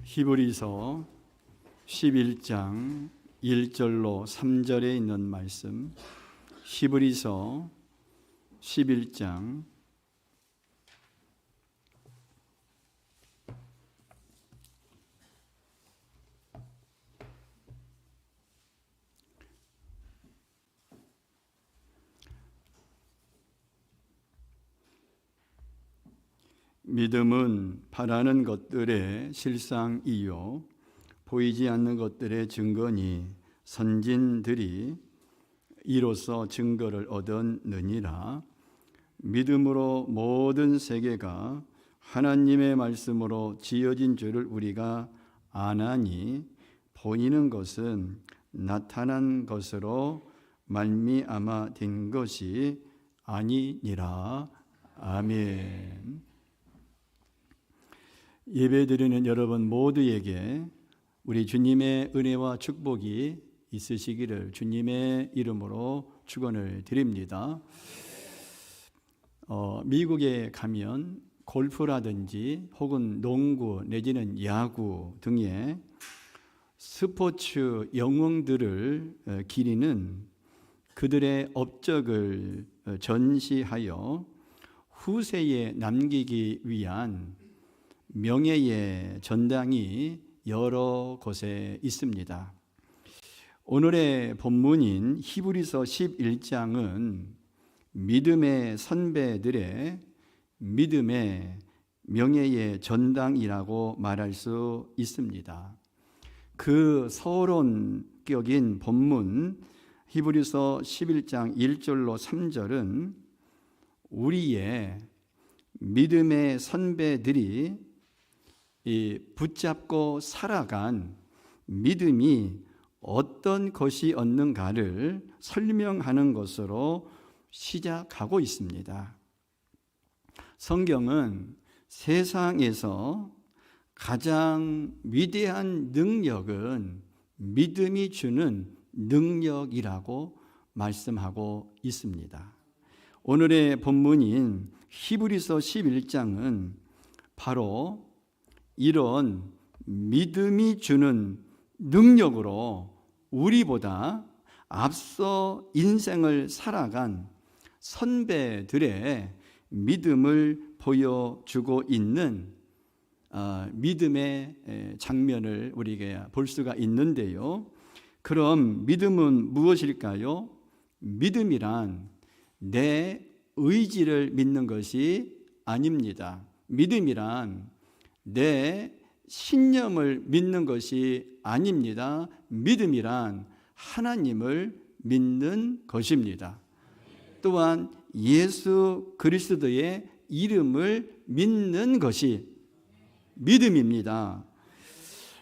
히브리서 11장 1절로 3절에 있는 말씀, 히브리서 11장 믿음은 바라는 것들의 실상이요 보이지 않는 것들의 증거니 선진들이 이로써 증거를 얻었느니라. 믿음으로 모든 세계가 하나님의 말씀으로 지어진 줄을 우리가 아나니 보이는 것은 나타난 것으로 말미암아 된 것이 아니니라. 아멘. 예배드리는 여러분 모두에게 우리 주님의 은혜와 축복이 있으시기를 주님의 이름으로 축원을 드립니다. 미국에 가면 골프라든지 혹은 농구 내지는 야구 등의 스포츠 영웅들을 기리는 그들의 업적을 전시하여 후세에 남기기 위한 명예의 전당이 여러 곳에 있습니다. 오늘의 본문인 히브리서 11장은 믿음의 선배들의 믿음의 명예의 전당이라고 말할 수 있습니다. 그 서론격인 본문 히브리서 11장 1절로 3절은 우리의 믿음의 선배들이 붙잡고 살아간 믿음이 어떤 것이었는가를 설명하는 것으로 시작하고 있습니다. 성경은 세상에서 가장 위대한 능력은 믿음이 주는 능력이라고 말씀하고 있습니다. 오늘의 본문인 히브리서 11장은 바로 이런 믿음이 주는 능력으로 우리보다 앞서 인생을 살아간 선배들의 믿음을 보여주고 있는 믿음의 장면을 우리에게 볼 수가 있는데요. 그럼 믿음은 무엇일까요? 믿음이란 내 의지를 믿는 것이 아닙니다. 믿음이란 내 신념을 믿는 것이 아닙니다. 믿음이란 하나님을 믿는 것입니다. 또한 예수 그리스도의 이름을 믿는 것이 믿음입니다.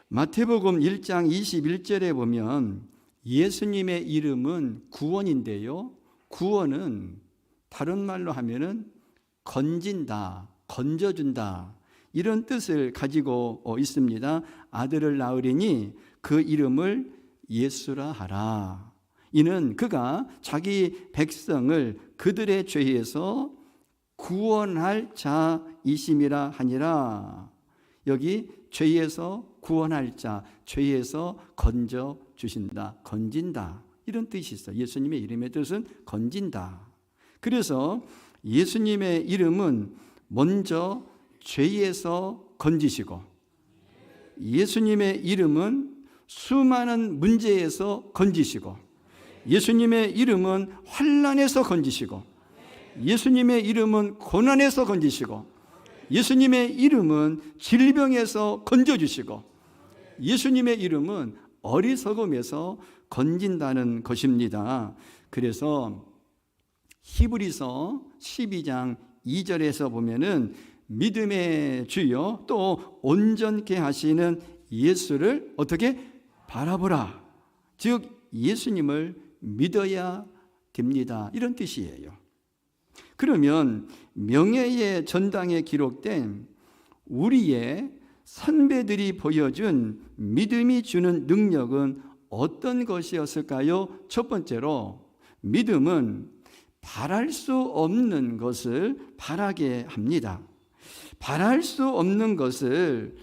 마태복음 1장 21절에 보면 예수님의 이름은 구원인데요. 구원은 다른 말로 하면은 건진다, 건져준다 이런 뜻을 가지고 있습니다. 아들을 낳으리니 그 이름을 예수라 하라. 이는 그가 자기 백성을 그들의 죄에서 구원할 자이심이라 하니라. 여기 죄에서 구원할 자, 죄에서 건져 주신다, 건진다 이런 뜻이 있어요. 예수님의 이름의 뜻은 건진다. 그래서 예수님의 이름은 먼저 죄에서 건지시고 예수님의 이름은 수많은 문제에서 건지시고 예수님의 이름은 환난에서 건지시고 예수님의 이름은 고난에서 건지시고 예수님의 이름은 질병에서 건져주시고 예수님의 이름은 어리석음에서 건진다는 것입니다. 그래서 히브리서 12장 2절에서 보면은 믿음의 주여 또 온전케 하시는 예수를 어떻게 바라보라. 즉 예수님을 믿어야 됩니다. 이런 뜻이에요. 그러면 명예의 전당에 기록된 우리의 선배들이 보여준 믿음이 주는 능력은 어떤 것이었을까요? 첫 번째로 믿음은 바랄 수 없는 것을 바라게 합니다. 바랄 수 없는 것을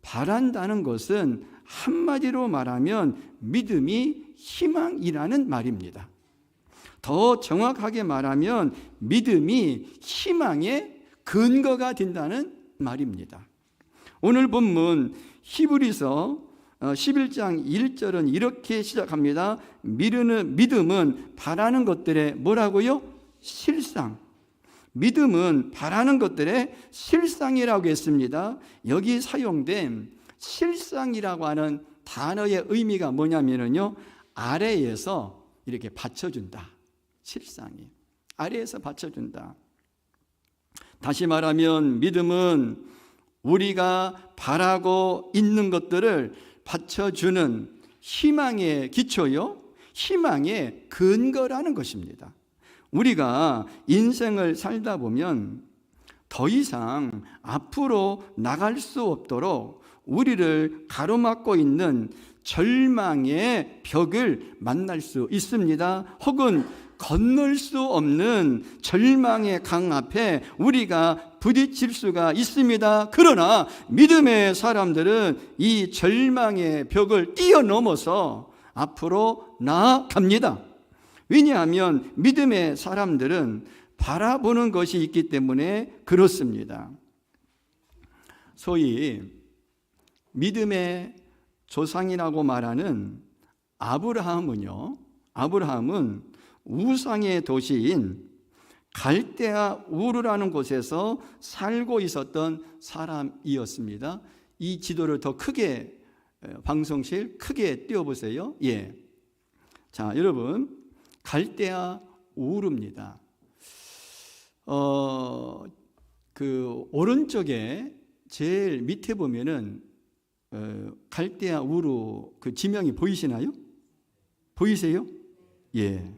바란다는 것은 한마디로 말하면 믿음이 희망이라는 말입니다. 더 정확하게 말하면 믿음이 희망의 근거가 된다는 말입니다. 오늘 본문 히브리서 11장 1절은 이렇게 시작합니다. 믿음은 바라는 것들의 뭐라고요? 실상. 믿음은 바라는 것들의 실상이라고 했습니다. 여기 사용된 실상이라고 하는 단어의 의미가 뭐냐면요, 아래에서 이렇게 받쳐준다. 실상이 아래에서 받쳐준다. 다시 말하면 믿음은 우리가 바라고 있는 것들을 받쳐주는 희망의 기초요, 희망의 근거라는 것입니다. 우리가 인생을 살다 보면 더 이상 앞으로 나갈 수 없도록 우리를 가로막고 있는 절망의 벽을 만날 수 있습니다. 혹은 건널 수 없는 절망의 강 앞에 우리가 부딪힐 수가 있습니다. 그러나 믿음의 사람들은 이 절망의 벽을 뛰어넘어서 앞으로 나아갑니다. 왜냐하면 믿음의 사람들은 바라보는 것이 있기 때문에 그렇습니다. 소위 믿음의 조상이라고 말하는 아브라함은 우상의 도시인 갈대아 우르라는 곳에서 살고 있었던 사람이었습니다. 이 지도를 더 크게, 방송실 크게 띄워보세요. 예. 자, 여러분, 갈대아 우르입니다. 그 오른쪽에 제일 밑에 보면은 갈대아 우르 그 지명이 보이시나요? 보이세요? 예.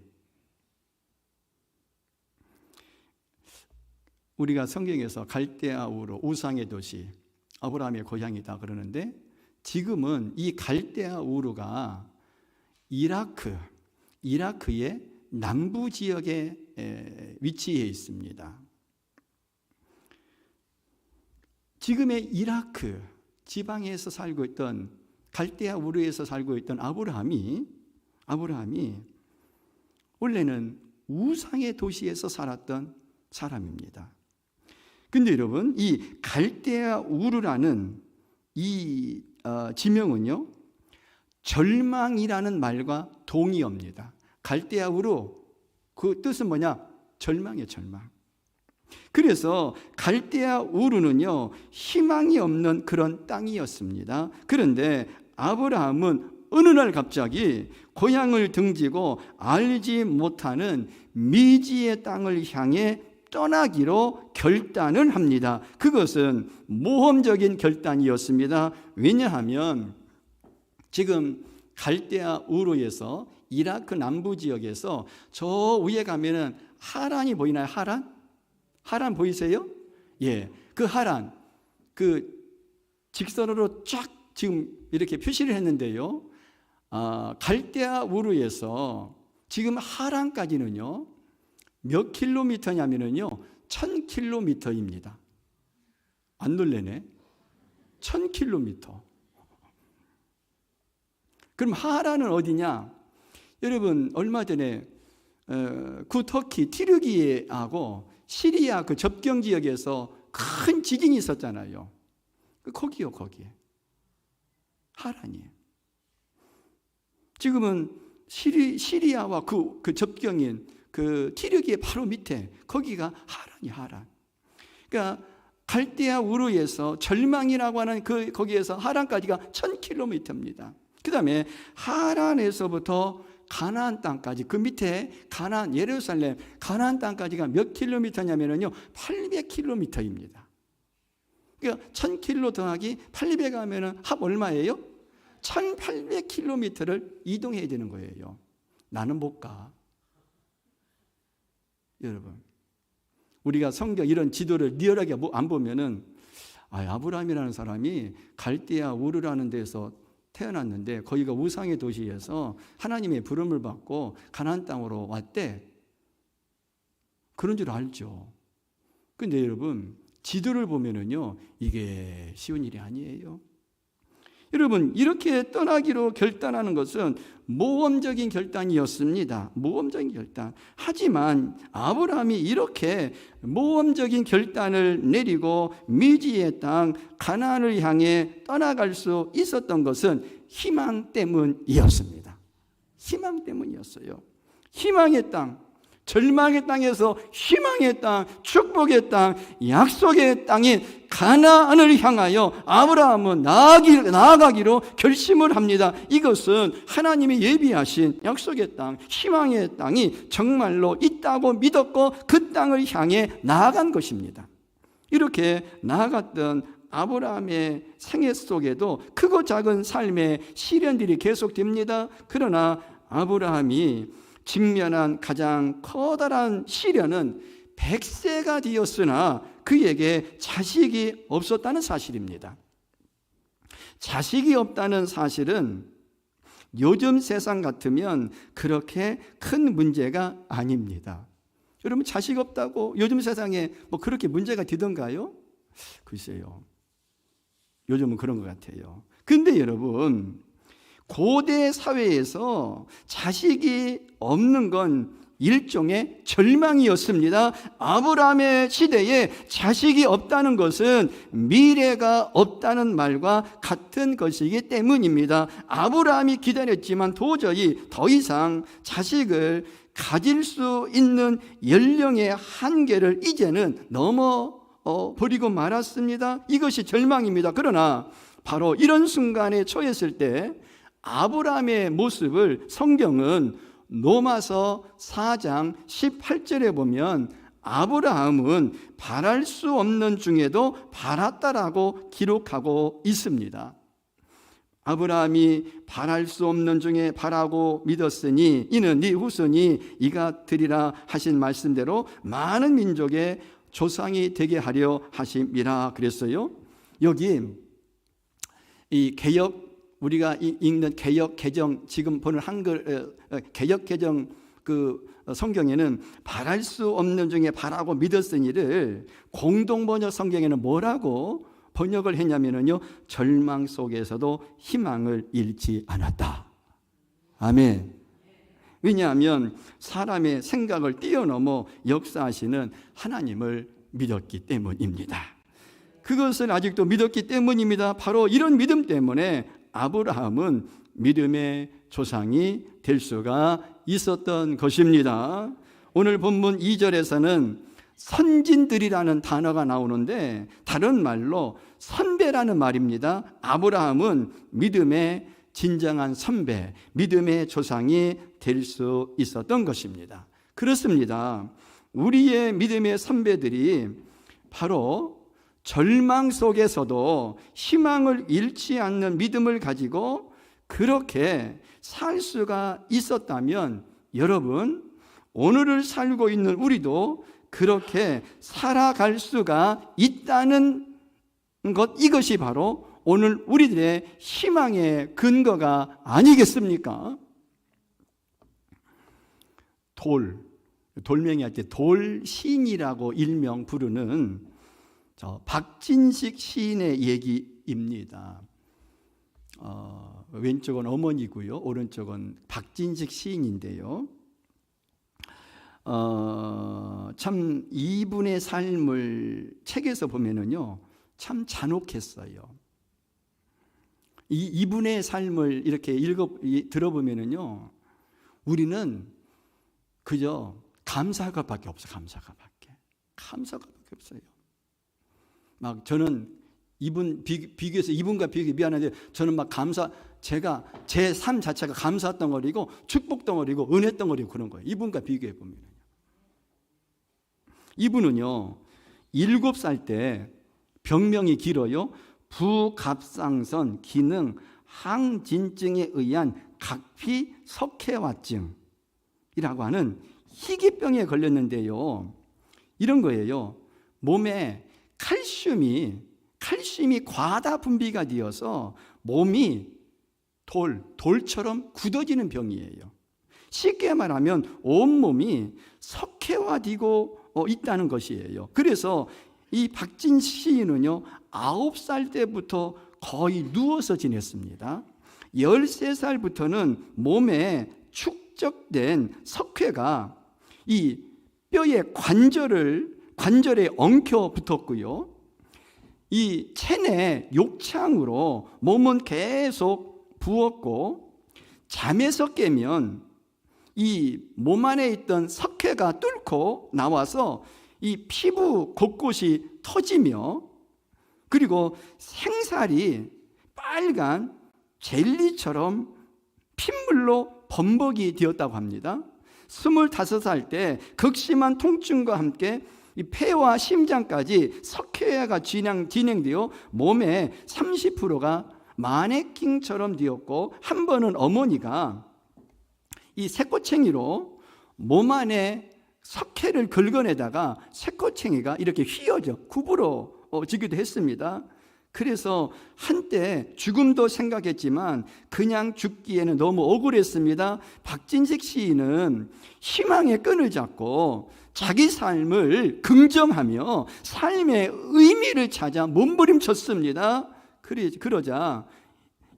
우리가 성경에서 갈대아 우르, 우상의 도시, 아브라함의 고향이다 그러는데, 지금은 이 갈대아 우르가 이라크의 남부 지역에 위치해 있습니다. 지금의 이라크 지방에서 살고 있던, 갈대아 우르에서 살고 있던 아브라함이 원래는 우상의 도시에서 살았던 사람입니다. 근데 여러분, 이 갈대아 우르라는 이 지명은요, 절망이라는 말과 동의어입니다. 갈대아 우르, 그 뜻은 뭐냐? 절망이에요, 절망. 그래서 갈대아 우르는요, 희망이 없는 그런 땅이었습니다. 그런데 아브라함은 어느 날 갑자기 고향을 등지고 알지 못하는 미지의 땅을 향해 떠나기로 결단을 합니다. 그것은 모험적인 결단이었습니다. 왜냐하면 지금 갈대아 우르에서 이라크 남부 지역에서 저 위에 가면은 하란이 보이나요? 하란 보이세요? 예, 그 하란, 그 직선으로 쫙 지금 이렇게 표시를 했는데요. 갈대아 우르에서 지금 하란까지는요, 몇 킬로미터냐면요, 1000킬로미터입니다. 안 놀래네? 1000킬로미터. 그럼 하란은 어디냐? 여러분, 얼마 전에 구터키 티르기예하고 시리아 그 접경 지역에서 큰 지진이 있었잖아요. 거기요, 거기에. 하란이에요. 지금은 시리아와 그 접경인 그 티르기의 바로 밑에 거기가 하란. 그러니까 갈대아 우르에서 절망이라고 하는 거기에서 하란까지가 1000킬로미터입니다. 그 다음에 하란에서부터 가나안 땅까지, 그 밑에 가나안, 예루살렘, 가나안 땅까지가 몇 킬로미터냐면요, 800킬로미터입니다. 그러니까 1000킬로 더하기 800 하면은 합 얼마예요? 1800킬로미터를 이동해야 되는 거예요. 나는 못 가. 여러분, 우리가 성경 이런 지도를 리얼하게 안 보면은, 아브라함이라는 사람이 갈대아 우르라는 데서 태어났는데 거기가 우상의 도시에서 하나님의 부름을 받고 가나안 땅으로 왔대. 그런 줄 알죠. 근데 여러분, 지도를 보면은요, 이게 쉬운 일이 아니에요. 여러분, 이렇게 떠나기로 결단하는 것은 모험적인 결단이었습니다. 모험적인 결단. 하지만 아브라함이 이렇게 모험적인 결단을 내리고 미지의 땅 가나안을 향해 떠나갈 수 있었던 것은 희망 때문이었습니다. 희망 때문이었어요. 희망의 땅, 절망의 땅에서 희망의 땅, 축복의 땅, 약속의 땅인 가나안을 향하여 아브라함은 나아가기로 결심을 합니다. 이것은 하나님이 예비하신 약속의 땅, 희망의 땅이 정말로 있다고 믿었고 그 땅을 향해 나아간 것입니다. 이렇게 나아갔던 아브라함의 생애 속에도 크고 작은 삶의 시련들이 계속됩니다. 그러나 아브라함이 직면한 가장 커다란 시련은 100세가 되었으나 그에게 자식이 없었다는 사실입니다. 자식이 없다는 사실은 요즘 세상 같으면 그렇게 큰 문제가 아닙니다. 여러분, 자식 없다고 요즘 세상에 뭐 그렇게 문제가 되던가요? 글쎄요, 요즘은 그런 것 같아요. 근데 여러분, 고대 사회에서 자식이 없는 건 일종의 절망이었습니다. 아브라함의 시대에 자식이 없다는 것은 미래가 없다는 말과 같은 것이기 때문입니다. 아브라함이 기다렸지만 도저히 더 이상 자식을 가질 수 있는 연령의 한계를 이제는 버리고 말았습니다. 이것이 절망입니다. 그러나 바로 이런 순간에 처했을 때 아브라함의 모습을 성경은 로마서 4장 18절에 보면 아브라함은 바랄 수 없는 중에도 바랐다라고 기록하고 있습니다. 아브라함이 바랄 수 없는 중에 바라고 믿었으니 이는 네 후손이 이가 되리라 하신 말씀대로 많은 민족의 조상이 되게 하려 하심이라 그랬어요. 여기 이 우리가 읽는 개역 개정, 지금 보는 한글 개역 개정 그 성경에는 바랄 수 없는 중에 바라고 믿었으니를 공동 번역 성경에는 뭐라고 번역을 했냐면요, 절망 속에서도 희망을 잃지 않았다. 아멘. 왜냐하면 사람의 생각을 뛰어넘어 역사하시는 하나님을 믿었기 때문입니다. 그것을 아직도 믿었기 때문입니다. 바로 이런 믿음 때문에 아브라함은 믿음의 조상이 될 수가 있었던 것입니다. 오늘 본문 2절에서는 선진들이라는 단어가 나오는데 다른 말로 선배라는 말입니다. 아브라함은 믿음의 진정한 선배, 믿음의 조상이 될 수 있었던 것입니다. 그렇습니다. 우리의 믿음의 선배들이 바로 절망 속에서도 희망을 잃지 않는 믿음을 가지고 그렇게 살 수가 있었다면 여러분, 오늘을 살고 있는 우리도 그렇게 살아갈 수가 있다는 것, 이것이 바로 오늘 우리들의 희망의 근거가 아니겠습니까? 돌멩이 할 때 돌신이라고 일명 부르는 박진식 시인의 얘기입니다. 왼쪽은 어머니고요, 오른쪽은 박진식 시인인데요. 참 이분의 삶을 책에서 보면은요, 참 잔혹했어요. 이분의 삶을 이렇게 들어보면은요, 우리는 그저 감사가밖에 없어. 감사가밖에 없어요. 막 저는 비교해서 이분과 비교해 미안한데 저는 막 제가 제 삶 자체가 감사 덩어리고 축복 덩어리고 은혜 덩어리고 그런 거예요. 이분과 비교해 보면. 이분은요, 7살 때 병명이 길어요. 부갑상선 기능 항진증에 의한 각피 석회화증이라고 하는 희귀병에 걸렸는데요. 이런 거예요. 몸에 칼슘이 과다 분비가 되어서 몸이 돌처럼 굳어지는 병이에요. 쉽게 말하면 온몸이 석회화되고 있다는 것이에요. 그래서 이 박진 시인은요, 9살 때부터 거의 누워서 지냈습니다. 13살부터는 몸에 축적된 석회가 이 뼈의 관절에 엉켜 붙었고요. 이 체내 욕창으로 몸은 계속 부었고, 잠에서 깨면 이 몸 안에 있던 석회가 뚫고 나와서 이 피부 곳곳이 터지며, 그리고 생살이 빨간 젤리처럼 핏물로 범벅이 되었다고 합니다. 25살 때 극심한 통증과 함께 이 폐와 심장까지 석회화가 진행되어 몸의 30%가 마네킹처럼 되었고, 한 번은 어머니가 이 새꼬챙이로 몸 안에 석회를 긁어내다가 새꼬챙이가 이렇게 휘어져 구부러지기도 했습니다. 그래서 한때 죽음도 생각했지만 그냥 죽기에는 너무 억울했습니다. 박진식 시인은 희망의 끈을 잡고 자기 삶을 긍정하며 삶의 의미를 찾아 몸부림쳤습니다. 그러자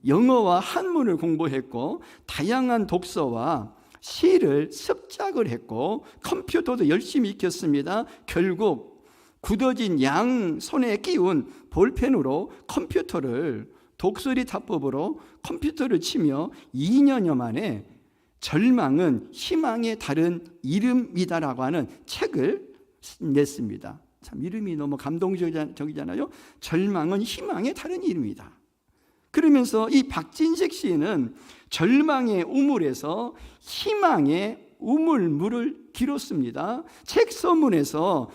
영어와 한문을 공부했고, 다양한 독서와 시를 습작을 했고, 컴퓨터도 열심히 익혔습니다. 결국 굳어진 양 손에 끼운 볼펜으로 독수리 타법으로 컴퓨터를 치며 2년여 만에 절망은 희망의 다른 이름이다라고 하는 책을 냈습니다. 참 이름이 너무 감동적이잖아요. 절망은 희망의 다른 이름이다. 그러면서 이 박진식 시인은 절망의 우물에서 희망의 우물물을 길었습니다. 책 서문에서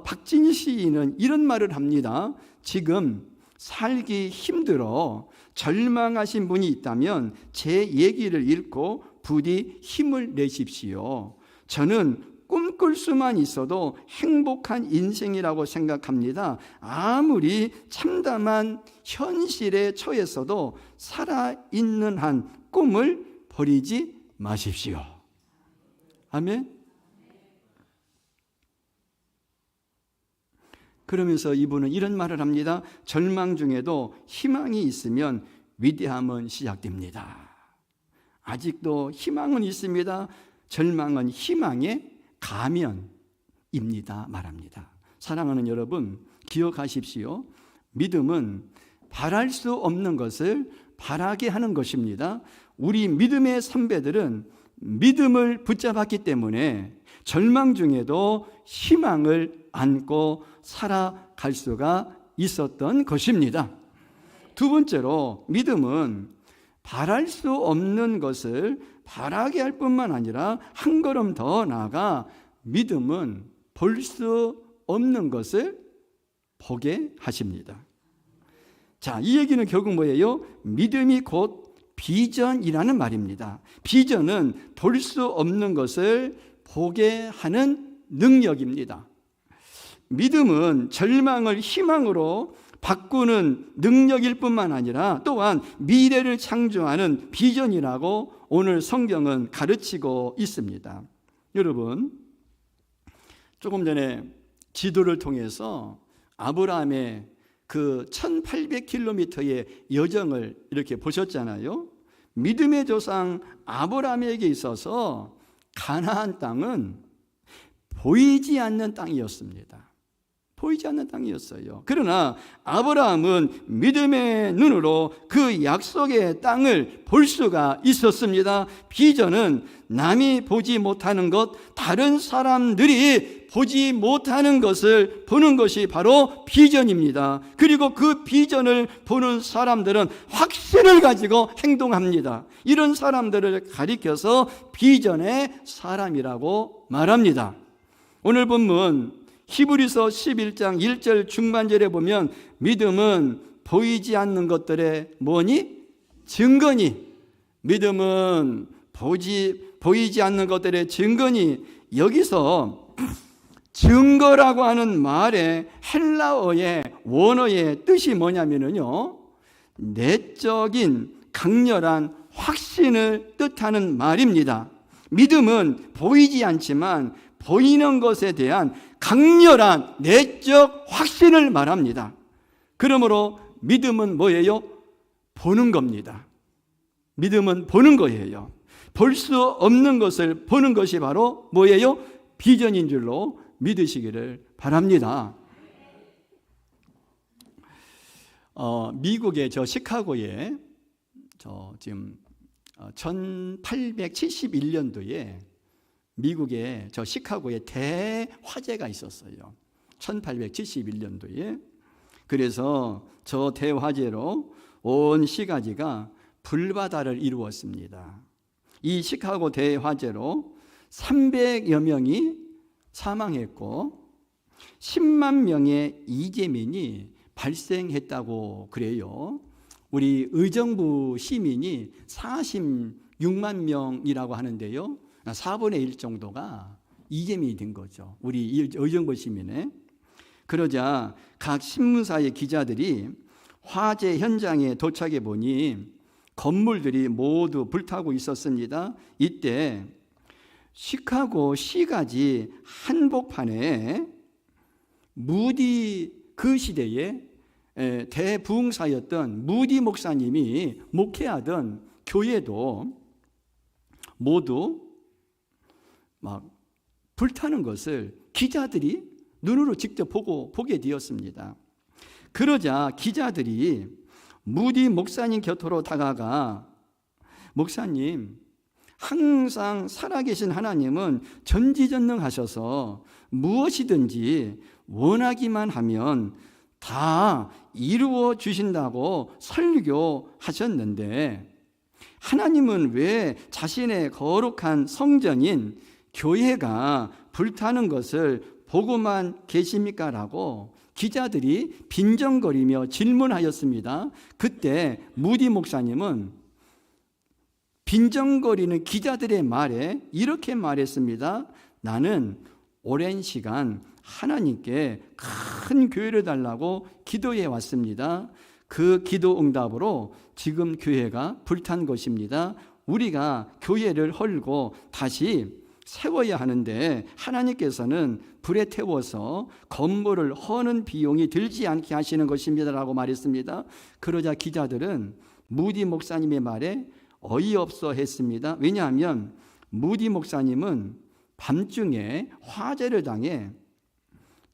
박진식 시인은 이런 말을 합니다. 지금 살기 힘들어 절망하신 분이 있다면 제 얘기를 읽고 부디 힘을 내십시오. 저는 꿈꿀 수만 있어도 행복한 인생이라고 생각합니다. 아무리 참담한 현실에 처했어도 살아있는 한 꿈을 버리지 마십시오. 아멘. 그러면서 이분은 이런 말을 합니다. 절망 중에도 희망이 있으면 위대함은 시작됩니다. 아직도 희망은 있습니다. 절망은 희망의 가면입니다 말합니다. 사랑하는 여러분, 기억하십시오. 믿음은 바랄 수 없는 것을 바라게 하는 것입니다. 우리 믿음의 선배들은 믿음을 붙잡았기 때문에 절망 중에도 희망을 안고 살아갈 수가 있었던 것입니다. 두 번째로, 믿음은 바랄 수 없는 것을 바라게 할 뿐만 아니라 한 걸음 더 나아가 믿음은 볼 수 없는 것을 보게 하십니다. 자, 이 얘기는 결국 뭐예요? 믿음이 곧 비전이라는 말입니다. 비전은 볼 수 없는 것을 보게 하는 능력입니다. 믿음은 절망을 희망으로 바꾸는 능력일 뿐만 아니라 또한 미래를 창조하는 비전이라고 오늘 성경은 가르치고 있습니다. 여러분, 조금 전에 지도를 통해서 아브라함의 그 1800km의 여정을 이렇게 보셨잖아요. 믿음의 조상 아브라함에게 있어서 가나안 땅은 보이지 않는 땅이었습니다. 보이지 않는 땅이었어요. 그러나 아브라함은 믿음의 눈으로 그 약속의 땅을 볼 수가 있었습니다. 비전은 남이 보지 못하는 것, 다른 사람들이 보지 못하는 것을 보는 것이 바로 비전입니다. 그리고 그 비전을 보는 사람들은 확신을 가지고 행동합니다. 이런 사람들을 가리켜서 비전의 사람이라고 말합니다. 오늘 본문 히브리서 11장 1절 중반절에 보면 믿음은 보이지 않는 것들의 뭐니? 증거니. 믿음은 보이지 않는 것들의 증거니. 여기서 증거라고 하는 말의 헬라어의 원어의 뜻이 뭐냐면요, 내적인 강렬한 확신을 뜻하는 말입니다. 믿음은 보이지 않지만 보이는 것에 대한 강렬한 내적 확신을 말합니다. 그러므로 믿음은 뭐예요? 보는 겁니다. 믿음은 보는 거예요. 볼 수 없는 것을 보는 것이 바로 뭐예요? 비전인 줄로 믿으시기를 바랍니다. 미국의 시카고에 지금 1871년도에 미국의 시카고에 대화재가 있었어요. 1871년도에. 그래서 저 대화재로 온 시가지가 불바다를 이루었습니다. 이 시카고 대화재로 300여 명이 사망했고 10만 명의 이재민이 발생했다고 그래요. 우리 의정부 시민이 46만 명이라고 하는데요, 4분의 1 정도가 이재민이 된 거죠. 우리 의정부 시민에. 그러자 각 신문사의 기자들이 화재 현장에 도착해 보니 건물들이 모두 불타고 있었습니다. 이때 시카고 시가지 한복판에 무디, 그 시대에 대부흥사였던 무디 목사님이 목회하던 교회도 모두 막 불타는 것을 기자들이 눈으로 직접 보게 되었습니다. 그러자 기자들이 무디 목사님 곁으로 다가가, 목사님, 항상 살아계신 하나님은 전지전능하셔서 무엇이든지 원하기만 하면 다 이루어 주신다고 설교하셨는데 하나님은 왜 자신의 거룩한 성전인 교회가 불타는 것을 보고만 계십니까? 라고 기자들이 빈정거리며 질문하였습니다. 그때 무디 목사님은 빈정거리는 기자들의 말에 이렇게 말했습니다. 나는 오랜 시간 하나님께 큰 교회를 달라고 기도해 왔습니다. 그 기도 응답으로 지금 교회가 불탄 것입니다. 우리가 교회를 헐고 다시 세워야 하는데 하나님께서는 불에 태워서 건물을 허는 비용이 들지 않게 하시는 것입니다 라고 말했습니다. 그러자 기자들은 무디 목사님의 말에 어이없어 했습니다. 왜냐하면 무디 목사님은 밤중에 화재를 당해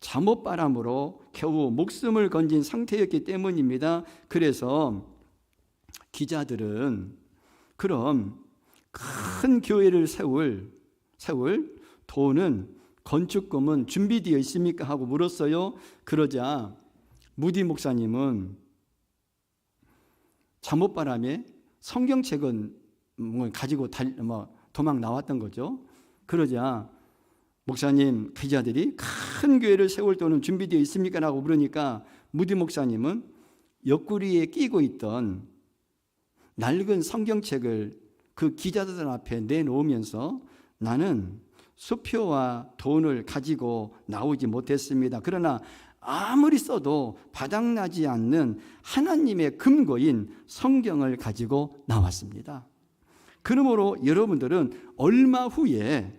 잠옷바람으로 겨우 목숨을 건진 상태였기 때문입니다. 그래서 기자들은 그럼 큰 교회를 세울 돈은, 건축금은 준비되어 있습니까? 하고 물었어요. 그러자 무디 목사님은 잠옷바람에 성경책은 가지고 도망 나왔던 거죠. 그러자 목사님, 기자들이 큰 교회를 세울 돈은 준비되어 있습니까? 라고 물으니까 무디 목사님은 옆구리에 끼고 있던 낡은 성경책을 그 기자들 앞에 내놓으면서 나는 수표와 돈을 가지고 나오지 못했습니다. 그러나 아무리 써도 바닥나지 않는 하나님의 근거인 성경을 가지고 나왔습니다. 그러므로 여러분들은 얼마 후에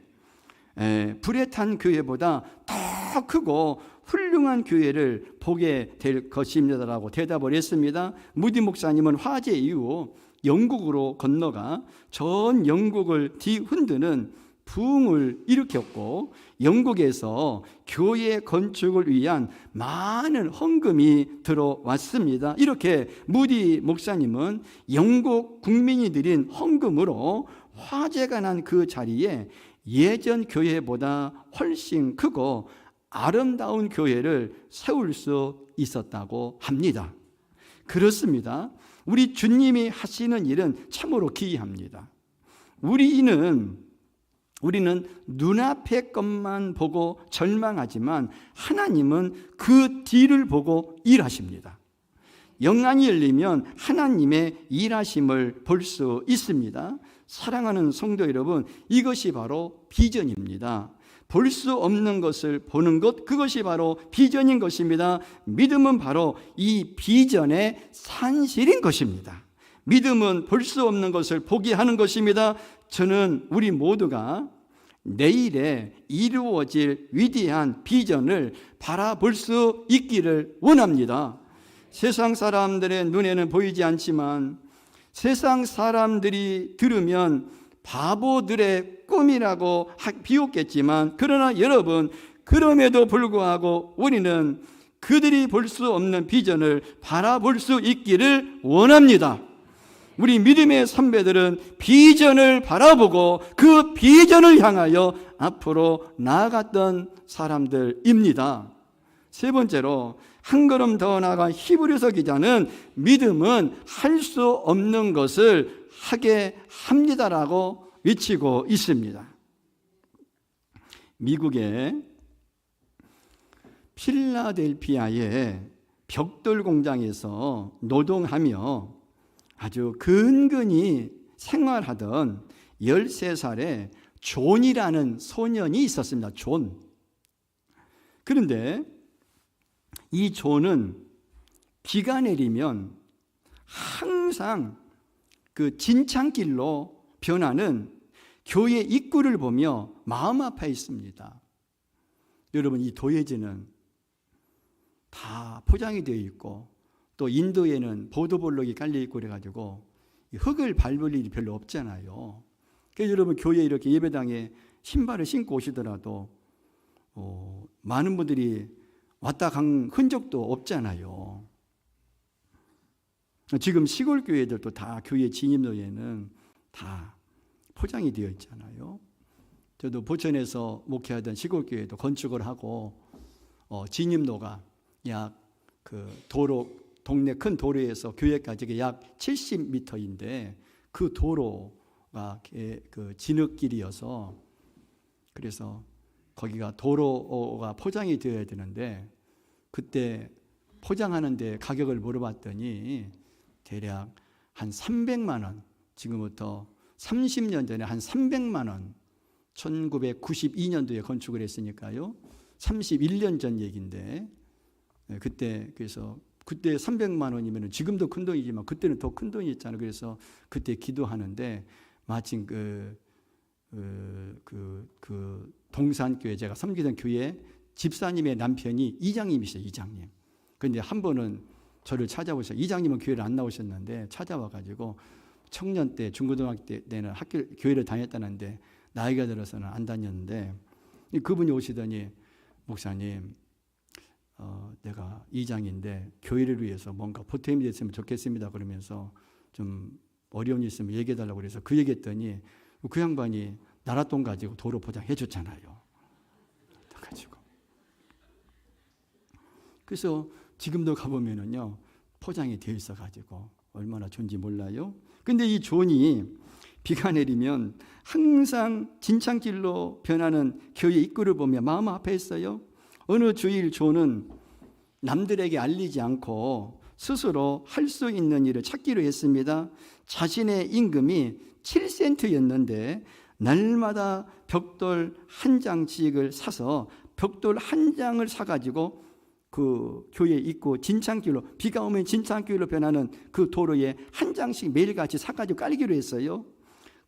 불에 탄 교회보다 더 크고 훌륭한 교회를 보게 될 것입니다라고 대답을 했습니다. 무디 목사님은 화재 이후 영국으로 건너가 전 영국을 뒤흔드는 부흥을 일으켰고 영국에서 교회 건축을 위한 많은 헌금이 들어왔습니다. 이렇게 무디 목사님은 영국 국민이 드린 헌금으로 화재가 난 그 자리에 예전 교회보다 훨씬 크고 아름다운 교회를 세울 수 있었다고 합니다. 그렇습니다. 우리 주님이 하시는 일은 참으로 기이합니다. 우리는 눈앞의 것만 보고 절망하지만 하나님은 그 뒤를 보고 일하십니다. 영안이 열리면 하나님의 일하심을 볼 수 있습니다. 사랑하는 성도 여러분, 이것이 바로 비전입니다. 볼 수 없는 것을 보는 것, 그것이 바로 비전인 것입니다. 믿음은 바로 이 비전의 산실인 것입니다. 믿음은 볼 수 없는 것을 보게 하는 것입니다. 저는 우리 모두가 내일에 이루어질 위대한 비전을 바라볼 수 있기를 원합니다. 세상 사람들의 눈에는 보이지 않지만 세상 사람들이 들으면 바보들의 꿈이라고 비웃겠지만, 그러나 여러분, 그럼에도 불구하고 우리는 그들이 볼 수 없는 비전을 바라볼 수 있기를 원합니다. 우리 믿음의 선배들은 비전을 바라보고 그 비전을 향하여 앞으로 나아갔던 사람들입니다. 세 번째로, 한 걸음 더 나아가 히브리서 기자는 믿음은 할 수 없는 것을 하게 합니다라고 외치고 있습니다. 미국의 필라델피아의 벽돌 공장에서 노동하며 아주 근근히 생활하던 13살의 존이라는 소년이 있었습니다. 존. 그런데 이 존은 비가 내리면 항상 그 진창길로 변하는 교회 입구를 보며 마음 아파 있습니다. 여러분, 이 도예지는 다 포장이 되어 있고 또 인도에는 보도블록이 깔려 있고 그래가지고 흙을 밟을 일이 별로 없잖아요. 그래서 여러분, 교회 이렇게 예배당에 신발을 신고 오시더라도 많은 분들이 왔다 간 흔적도 없잖아요. 지금 시골 교회들도 다 교회 진입로에는 다 포장이 되어 있잖아요. 저도 보천에서 목회하던 시골 교회도 건축을 하고 진입로가 약 그 도로, 동네 큰 도로에서 교회까지 약 70m인데 그 도로가 그 진흙길이어서, 그래서 거기가 도로가 포장이 되어야 되는데 그때 포장하는데 가격을 물어봤더니 대략 한 300만 원, 지금부터 30년 전에 한 300만 원, 1992년도에 건축을 했으니까요. 31년 전 얘기인데, 그때 그래서 그때 300만 원이면 지금도 큰 돈이지만 그때는 더 큰 돈이었잖아요. 그래서 그때 기도하는데 마침 그 동산교회, 제가 섬기던 교회 집사님의 남편이 이장님이시죠. 이장님. 그런데 한 번은 저를 찾아오셔서, 이장님은 교회를 안 나오셨는데 찾아와가지고 청년 때, 중고등학교 때는 교회를 다녔다는데 나이가 들어서는 안 다녔는데, 그분이 오시더니 목사님, 내가 이장인데 교회를 위해서 뭔가 보탬이 됐으면 좋겠습니다. 그러면서 좀 어려운 일 있으면 얘기해달라고 그래서 그 얘기했더니 그 양반이 나랏돈 가지고 도로 포장해 줬잖아요. 가지고. 그래서 지금도 가보면은요, 포장이 되어 있어가지고 얼마나 좋은지 몰라요. 근데 이 존이 비가 내리면 항상 진창길로 변하는 교회 입구를 보며 마음 아파했어요. 어느 주일 존은 남들에게 알리지 않고 스스로 할 수 있는 일을 찾기로 했습니다. 자신의 임금이 7센트였는데 날마다 벽돌 한 장씩을 사서 벽돌 한 장을 사가지고 그 교회 입구 진창길로, 비가 오면 진창길로 변하는 그 도로에 한 장씩 매일같이 사가지고 깔기로 했어요.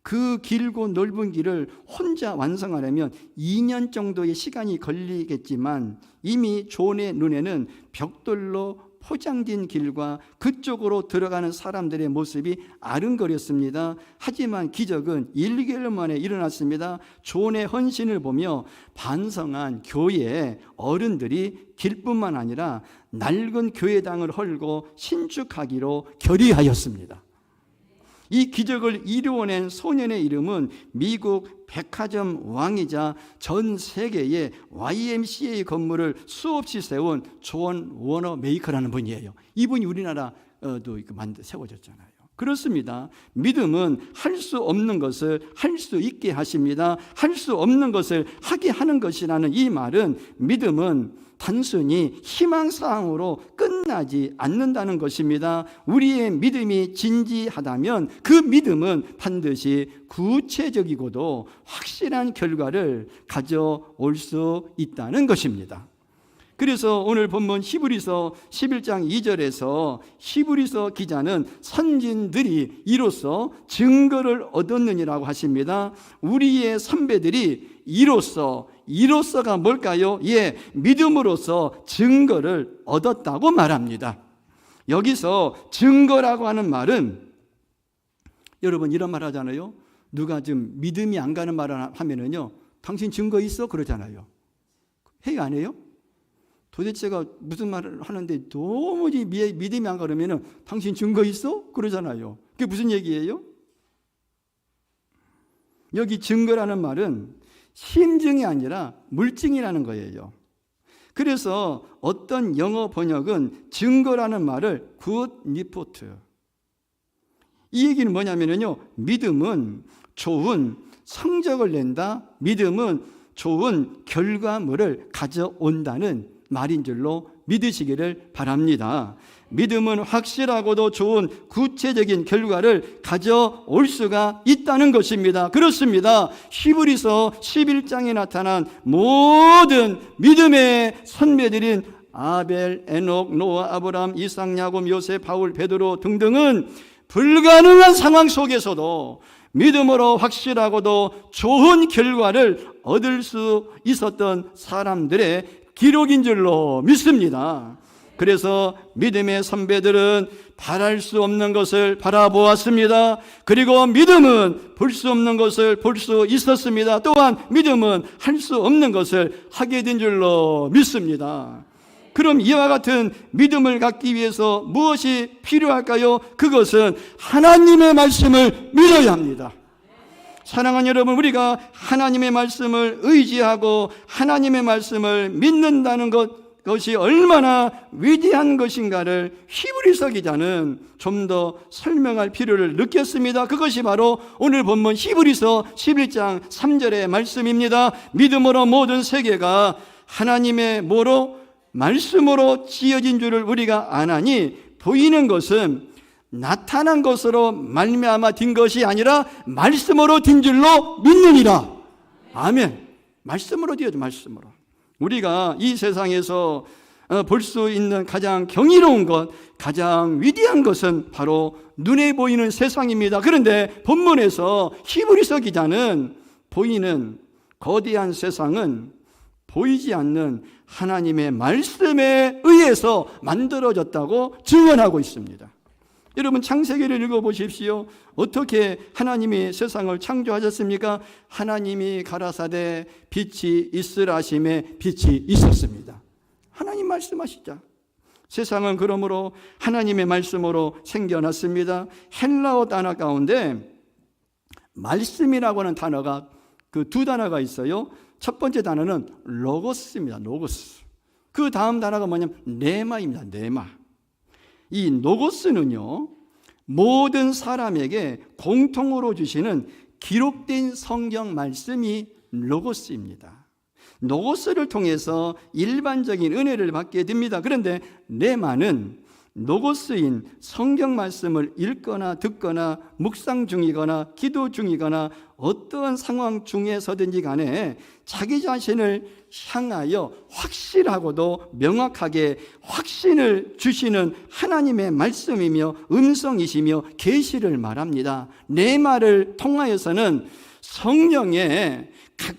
그 길고 넓은 길을 혼자 완성하려면 2년 정도의 시간이 걸리겠지만 이미 존의 눈에는 벽돌로 포장된 길과 그쪽으로 들어가는 사람들의 모습이 아른거렸습니다. 하지만 기적은 1개월 만에 일어났습니다. 존의 헌신을 보며 반성한 교회 어른들이 길뿐만 아니라 낡은 교회당을 헐고 신축하기로 결의하였습니다. 이 기적을 이루어낸 소년의 이름은 미국 백화점 왕이자 전 세계의 YMCA 건물을 수없이 세운 존 워너 메이커라는 분이에요. 이분이 우리나라도 세워졌잖아요. 그렇습니다. 믿음은 할 수 없는 것을 할 수 있게 하십니다. 할 수 없는 것을 하게 하는 것이라는 이 말은 믿음은 단순히 희망사항으로 끝나지 않는다는 것입니다. 우리의 믿음이 진지하다면 그 믿음은 반드시 구체적이고도 확실한 결과를 가져올 수 있다는 것입니다. 그래서 오늘 본문 히브리서 11장 2절에서 히브리서 기자는 선진들이 이로써 증거를 얻었느니라고 하십니다. 우리의 선배들이 이로써가 뭘까요? 믿음으로써 증거를 얻었다고 말합니다. 여기서 증거라고 하는 말은, 여러분 이런 말 하잖아요. 누가 좀 믿음이 안 가는 말을 하면은요, 당신 증거 있어? 그러잖아요. 해요, 안 해요? 도대체가 무슨 말을 하는데 도무지 믿음이 안 가려면은 당신 증거 있어? 그러잖아요. 그게 무슨 얘기예요? 여기 증거라는 말은 심증이 아니라 물증이라는 거예요. 그래서 어떤 영어 번역은 증거라는 말을 good report, 이 얘기는 뭐냐면요, 믿음은 좋은 성적을 낸다, 믿음은 좋은 결과물을 가져온다는 말인 줄로 믿으시기를 바랍니다. 믿음은 확실하고도 좋은 구체적인 결과를 가져올 수가 있다는 것입니다. 그렇습니다. 히브리서 11장에 나타난 모든 믿음의 선배들인 아벨, 에녹, 노아, 아브람, 이삭, 야곱, 요셉, 바울, 베드로 등등은 불가능한 상황 속에서도 믿음으로 확실하고도 좋은 결과를 얻을 수 있었던 사람들의 기록인 줄로 믿습니다. 그래서 믿음의 선배들은 바랄 수 없는 것을 바라보았습니다. 그리고 믿음은 볼 수 없는 것을 볼 수 있었습니다. 또한 믿음은 할 수 없는 것을 하게 된 줄로 믿습니다. 그럼 이와 같은 믿음을 갖기 위해서 무엇이 필요할까요? 그것은 하나님의 말씀을 믿어야 합니다. 사랑하는 여러분, 우리가 하나님의 말씀을 의지하고 하나님의 말씀을 믿는다는 것이 얼마나 위대한 것인가를 히브리서 기자는 좀 더 설명할 필요를 느꼈습니다. 그것이 바로 오늘 본문 히브리서 11장 3절의 말씀입니다. 믿음으로 모든 세계가 하나님의 뭐로? 말씀으로 지어진 줄을 우리가 아나니 보이는 것은 나타난 것으로 말미암아 된 것이 아니라 말씀으로 된 줄로 믿느니라. 아멘. 말씀으로 되어져, 말씀으로. 우리가 이 세상에서 볼 수 있는 가장 경이로운 것, 가장 위대한 것은 바로 눈에 보이는 세상입니다. 그런데 본문에서 히브리서 기자는 보이는 거대한 세상은 보이지 않는 하나님의 말씀에 의해서 만들어졌다고 증언하고 있습니다. 여러분 창세기를 읽어보십시오. 어떻게 하나님이 세상을 창조하셨습니까? 하나님이 가라사대 빛이 있으라 하심에 빛이 있었습니다. 하나님 말씀하시자. 세상은 그러므로 하나님의 말씀으로 생겨났습니다. 헬라어 단어 가운데 말씀이라고 하는 단어가 그 두 단어가 있어요. 첫 번째 단어는 로고스입니다. 로고스. 그 다음 단어가 뭐냐면 네마입니다. 네마. 이 로고스는요, 모든 사람에게 공통으로 주시는 기록된 성경 말씀이 로고스입니다. 로고스를 통해서 일반적인 은혜를 받게 됩니다. 그런데 네마는 로고스인 성경 말씀을 읽거나 듣거나 묵상 중이거나 기도 중이거나 어떠한 상황 중에서든지 간에 자기 자신을 향하여 확실하고도 명확하게 확신을 주시는 하나님의 말씀이며 음성이시며 계시를 말합니다. 내 말을 통하여서는 성령의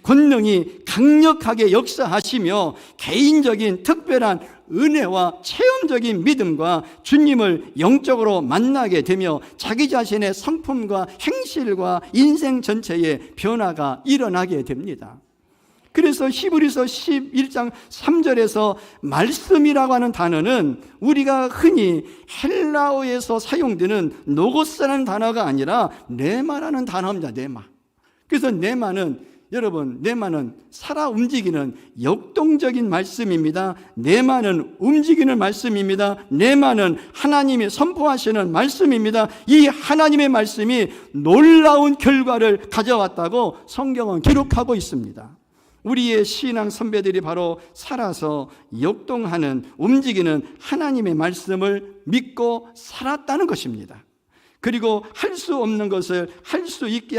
권능이 강력하게 역사하시며 개인적인 특별한 은혜와 체험적인 믿음과 주님을 영적으로 만나게 되며 자기 자신의 성품과 행실과 인생 전체에 변화가 일어나게 됩니다. 그래서 히브리서 11장 3절에서 말씀이라고 하는 단어는 우리가 흔히 헬라어에서 사용되는 노고스라는 단어가 아니라 네마라는 단어입니다. 네마. 그래서 네마는 여러분, 네마는 살아 움직이는 역동적인 말씀입니다. 네마는 움직이는 말씀입니다. 네마는 하나님이 선포하시는 말씀입니다. 이 하나님의 말씀이 놀라운 결과를 가져왔다고 성경은 기록하고 있습니다. 우리의 신앙 선배들이 바로 살아서 역동하는, 움직이는 하나님의 말씀을 믿고 살았다는 것입니다. 그리고 할 수 없는 것을 할 수 있게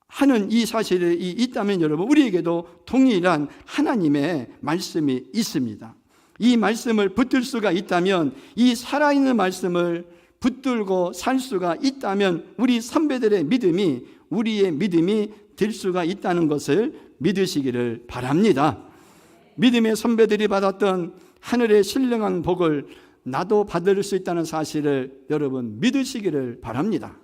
하는 이 사실이 있다면 여러분, 우리에게도 동일한 하나님의 말씀이 있습니다. 이 말씀을 붙들 수가 있다면, 이 살아있는 말씀을 붙들고 살 수가 있다면 우리 선배들의 믿음이 우리의 믿음이 될 수가 있다는 것을 믿으시기를 바랍니다. 믿음의 선배들이 받았던 하늘의 신령한 복을 나도 받을 수 있다는 사실을 여러분 믿으시기를 바랍니다.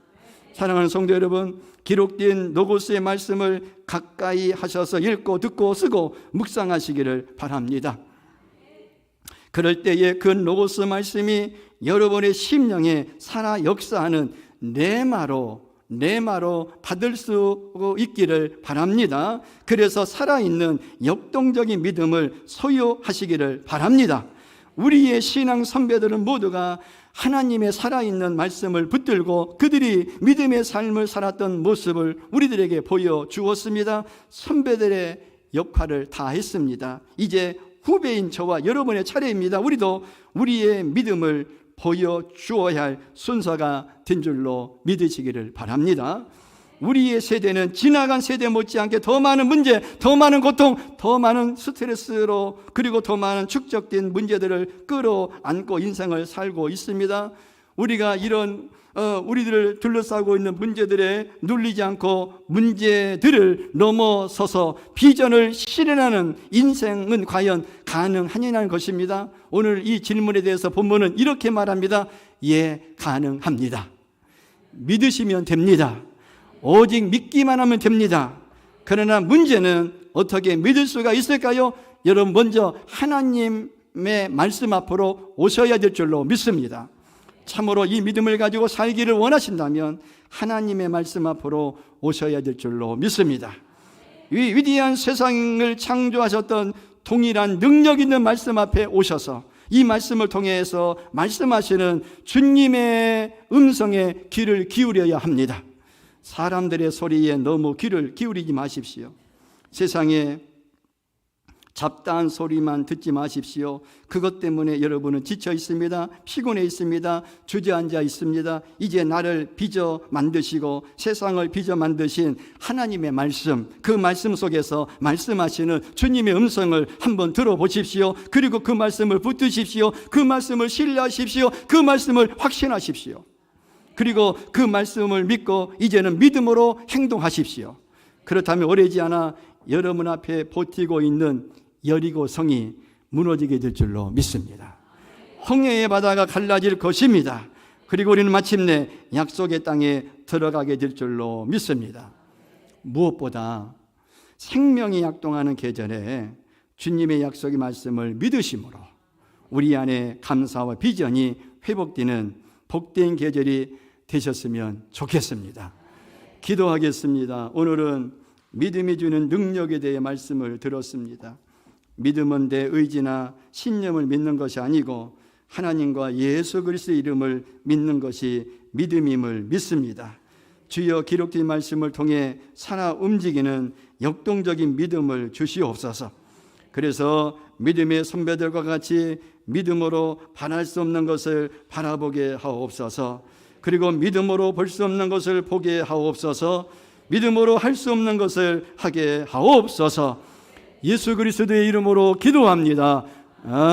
사랑하는 성도 여러분, 기록된 로고스의 말씀을 가까이 하셔서 읽고 듣고 쓰고 묵상하시기를 바랍니다. 그럴 때에 그 로고스 말씀이 여러분의 심령에 살아 역사하는 레마로 받을 수 있기를 바랍니다. 그래서 살아있는 역동적인 믿음을 소유하시기를 바랍니다. 우리의 신앙 선배들은 모두가 하나님의 살아있는 말씀을 붙들고 그들이 믿음의 삶을 살았던 모습을 우리들에게 보여주었습니다. 선배들의 역할을 다 했습니다. 이제 후배인 저와 여러분의 차례입니다. 우리도 우리의 믿음을 보여주어야 할 순서가 된 줄로 믿으시기를 바랍니다. 우리의 세대는 지나간 세대 못지않게 더 많은 문제, 더 많은 고통, 더 많은 스트레스로 그리고 더 많은 축적된 문제들을 끌어안고 인생을 살고 있습니다. 우리가 이런 우리들을 둘러싸고 있는 문제들에 눌리지 않고 문제들을 넘어서서 비전을 실현하는 인생은 과연 가능하냐는 것입니다. 오늘 이 질문에 대해서 본문은 이렇게 말합니다. 예, 가능합니다. 믿으시면 됩니다. 오직 믿기만 하면 됩니다. 그러나 문제는 어떻게 믿을 수가 있을까요? 여러분, 먼저 하나님의 말씀 앞으로 오셔야 될 줄로 믿습니다. 참으로 이 믿음을 가지고 살기를 원하신다면 하나님의 말씀 앞으로 오셔야 될 줄로 믿습니다. 이 위대한 세상을 창조하셨던 동일한 능력 있는 말씀 앞에 오셔서 이 말씀을 통해서 말씀하시는 주님의 음성에 귀를 기울여야 합니다. 사람들의 소리에 너무 귀를 기울이지 마십시오. 세상에 잡다한 소리만 듣지 마십시오. 그것 때문에 여러분은 지쳐 있습니다. 피곤해 있습니다. 주저앉아 있습니다. 이제 나를 빚어 만드시고 세상을 빚어 만드신 하나님의 말씀, 그 말씀 속에서 말씀하시는 주님의 음성을 한번 들어보십시오. 그리고 그 말씀을 붙드십시오. 그 말씀을 신뢰하십시오. 그 말씀을 확신하십시오. 그리고 그 말씀을 믿고 이제는 믿음으로 행동하십시오. 그렇다면 오래지 않아 여러분 앞에 버티고 있는 여리고 성이 무너지게 될 줄로 믿습니다. 홍해의 바다가 갈라질 것입니다. 그리고 우리는 마침내 약속의 땅에 들어가게 될 줄로 믿습니다. 무엇보다 생명이 약동하는 계절에 주님의 약속의 말씀을 믿으심으로 우리 안에 감사와 비전이 회복되는 복된 계절이 되셨으면 좋겠습니다. 기도하겠습니다. 오늘은 믿음이 주는 능력에 대해 말씀을 들었습니다. 믿음은 내 의지나 신념을 믿는 것이 아니고 하나님과 예수 그리스도의 이름을 믿는 것이 믿음임을 믿습니다. 주여, 기록된 말씀을 통해 살아 움직이는 역동적인 믿음을 주시옵소서. 그래서 믿음의 선배들과 같이 믿음으로 바랄 수 없는 것을 바라보게 하옵소서. 그리고 믿음으로 볼 수 없는 것을 보게 하옵소서. 믿음으로 할 수 없는 것을 하게 하옵소서. 예수 그리스도의 이름으로 기도합니다.